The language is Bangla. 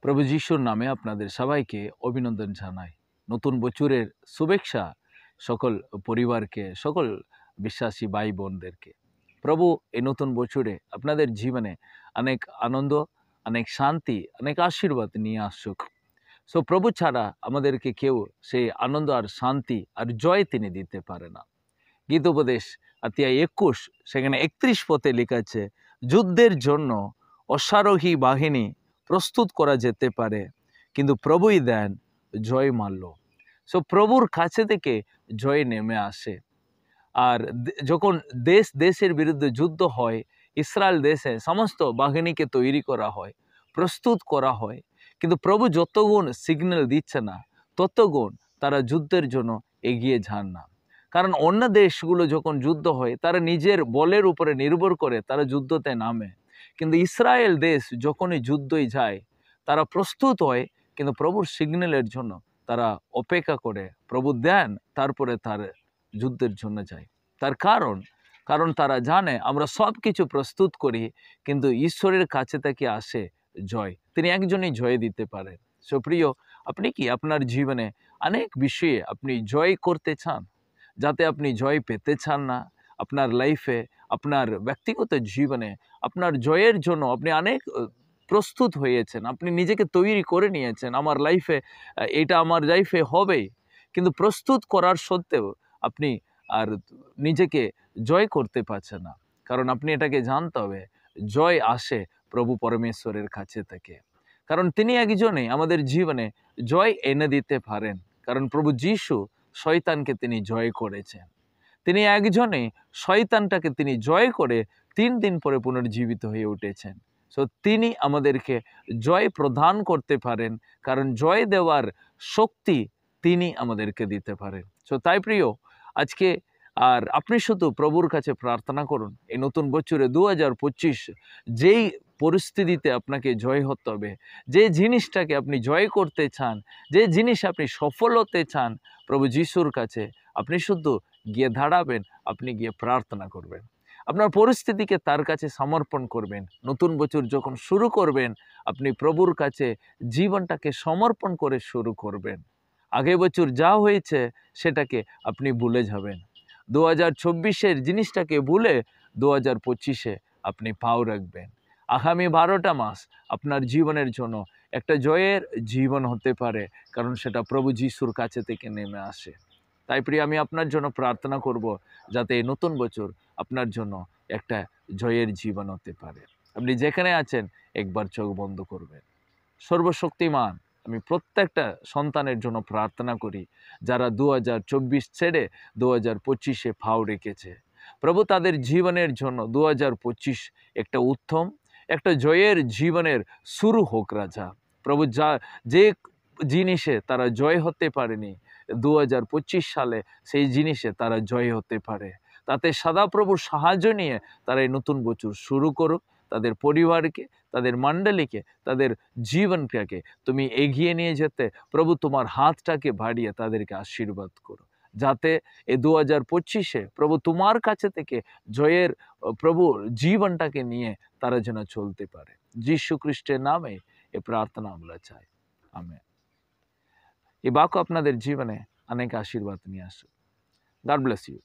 প্রভু যিশুর নামে আপনাদের সবাইকে অভিনন্দন জানাই। নতুন বছরের শুভেচ্ছা সকল পরিবারকে, সকল বিশ্বাসী ভাই বোনদেরকে। প্রভু এই নতুন বছরে আপনাদের জীবনে অনেক আনন্দ, অনেক শান্তি, অনেক আশীর্বাদ নিয়ে আসুক। প্রভু ছাড়া আমাদেরকে কেউ সেই আনন্দ আর শান্তি আর জয় তিনি দিতে পারে না। গীতোপদেশ অধ্যায় 21 সেখানে 31 পথে লেখা আছে, যুদ্ধের জন্য অশ্বারোহী বাহিনী প্রস্তুত করা যেতে পারে, কিন্তু প্রভুই দেন জয় মাল্য। প্রভুর কাছে থেকে জয় নেমে আসে। আর যখন দেশের বিরুদ্ধে যুদ্ধ হয়, ইসরায়েল দেশে সমস্ত বাহিনীকে তৈরি করা হয়, প্রস্তুত করা হয়, কিন্তু প্রভু যতগুণ সিগন্যাল দিচ্ছে না ততগুণ তারা যুদ্ধের জন্য এগিয়ে যান না। কারণ অন্য দেশগুলো যখন যুদ্ধ হয় তারা নিজের বলের উপরে নির্ভর করে তারা যুদ্ধতে নামে, কিন্তু ইসরায়েল দেশ যখনই যুদ্ধই যায় তারা প্রস্তুত হয়, কিন্তু প্রভুর সিগন্যালের জন্য তারা অপেক্ষা করে, প্রভু দেন, তারপরে তার যুদ্ধের জন্য যায়। তার কারণ তারা জানে আমরা সব কিছু প্রস্তুত করি, কিন্তু ঈশ্বরের কাছে থেকে আসে জয়। তিনি একজনই জয় দিতে পারেন। প্রিয়, আপনি কি আপনার জীবনে অনেক বিষয়ে আপনি জয় করতে চান? যাতে আপনি জয় পেতে চান না আপনার লাইফে, আপনার ব্যক্তিগত জীবনে আপনার জয়ের জন্য আপনি অনেক প্রস্তুত হয়েছেন, আপনি নিজেকে তৈরি করে নিয়েছেন, আমার লাইফে এটা আমার লাইফে হবেই, কিন্তু প্রস্তুত করার সত্ত্বেও আপনি আর নিজেকে জয় করতে পারছেন না। কারণ আপনি এটাকে জানতে হবে, জয় আসে প্রভু পরমেশ্বরের কাছে থেকে। কারণ তিনি একজনই আমাদের জীবনে জয় এনে দিতে পারেন। কারণ প্রভু যিশু শয়তানকে তিনি জয় করেছেন। তিনি একজনই শয়তানটাকে তিনি জয় করে 3 দিন পরে পুনর্জীবিত হয়ে উঠেছেন। তিনি আমাদেরকে জয় প্রদান করতে পারেন, কারণ জয় দেওয়ার শক্তি তিনি আমাদেরকে দিতে পারেন। তাই প্রিয়, আজকে আর আপনি শুধু প্রভুর কাছে প্রার্থনা করুন, এই নতুন বছরে 2025 যেই পরিস্থিতিতে আপনাকে জয় হতে হবে, যে জিনিসটাকে আপনি জয় করতে চান, যে জিনিস আপনি সফল হতে চান, প্রভু যিশুর কাছে আপনি শুধু গিয়ে দাঁড়াবেন, আপনি গিয়ে প্রার্থনা করবেন, আপনার পরিস্থিতিকে তার কাছে সমর্পণ করবেন। নতুন বছর যখন শুরু করবেন, আপনি প্রভুর কাছে জীবনটাকে সমর্পণ করে শুরু করবেন। আগের বছর যা হয়েছে সেটাকে আপনি ভুলে যাবেন। 2024-এর জিনিসটাকে ভুলে 2025-এ আপনি পাও রাখবেন। আগামী 12টা মাস আপনার জীবনের জন্য একটা জয়ের জীবন হতে পারে, কারণ সেটা প্রভু যিশুর কাছে থেকে নেমে আসে। তাই প্রিয়, আমি আপনার জন্য প্রার্থনা করব, যাতে এই নতুন বছর আপনার জন্য একটা জয়ের জীবন হতে পারে। আপনি যেখানে আছেন একবার চোখ বন্ধ করবেন। সর্বশক্তিমান, আমি প্রত্যেকটা সন্তানের জন্য প্রার্থনা করি যারা 2024 ছেড়ে 2025-এ পাও রেখেছে। প্রভু তাদের জীবনের জন্য 2025 একটা উত্তম, একটা জয়ের জীবনের শুরু হোক রাজা। প্রভু যে জিনিসে তারা জয় হতে পারেনি 2025 সালে, সেই জিনিসে তারা জয় হতে পারে। তাতে সদাপ্রভুর সাহায্য নিয়ে তারা এই নতুন বছর শুরু করুক। তাদের পরিবারকে, তাদের মণ্ডলীকে, তাদের জীবনটাকে তুমি এগিয়ে নিয়ে যেতে প্রভু তোমার হাতটাকে বাড়িয়ে তাদেরকে আশীর্বাদ করো, যাতে এই 2025-এ প্রভু তোমার কাছে থেকে জয়ের প্রভু জীবনটাকে নিয়ে তারা যেন চলতে পারে। যীশু খ্রিস্টের নামে এ প্রার্থনা আমরা চাই, আমেন। এই বাক্য আপনাদের জীবনে অনেক আশীর্বাদ নিয়ে আসুক। God bless you.